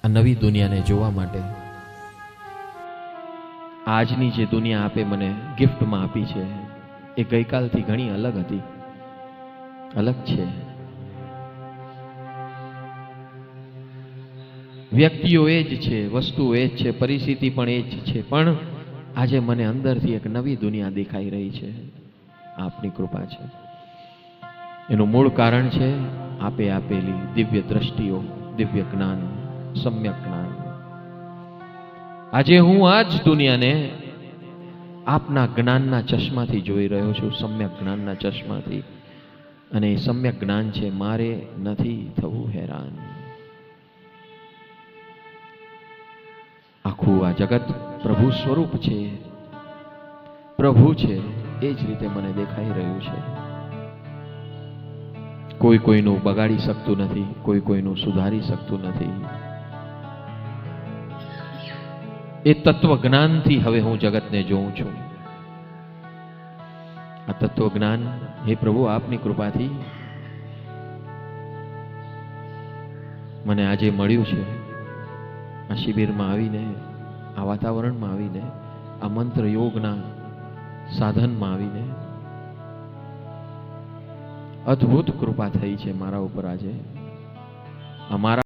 આ નવી દુનિયાને જોવા માટે આજની જે દુનિયા આપે મને ગિફ્ટમાં આપી છે એ ગઈકાલથી ઘણી અલગ હતી, અલગ છે. વ્યક્તિઓ એ જ છે, વસ્તુઓ એ જ છે, પરિસ્થિતિ પણ એ જ છે, પણ આજે મને અંદરથી એક નવી દુનિયા દેખાઈ રહી છે. આપની કૃપા છે. એનું મૂળ કારણ છે આપે આપેલી દિવ્ય દ્રષ્ટિઓ, દિવ્ય જ્ઞાન, સમ્યક જ્ઞાન. આજે હું આ જ દુનિયાને આપના જ્ઞાનના ચશ્માથી જોઈ રહ્યો છું, સમ્યક જ્ઞાનના ચશ્માથી. અને એ સમ્યક જ્ઞાન છે મારે નથી થવું હેરાન. આખું આ જગત પ્રભુ સ્વરૂપ છે, પ્રભુ છે એ જ રીતે મને દેખાઈ રહ્યું છે. કોઈ કોઈનું બગાડી શકતું નથી, કોઈ કોઈનું સુધારી શકતું નથી. એ તત્વ જ્ઞાનથી હવે હું જગતને જોઉં છું. આ તત્વ જ્ઞાન હે પ્રભુ આપની કૃપાથી મને આજે મળ્યું છે. આ શિબિરમાં આવીને, આ વાતાવરણમાં આવીને, આ મંત્ર યોગના સાધનમાં આવીને અદ્ભુત કૃપા થઈ છે મારા ઉપર આજે. અમારા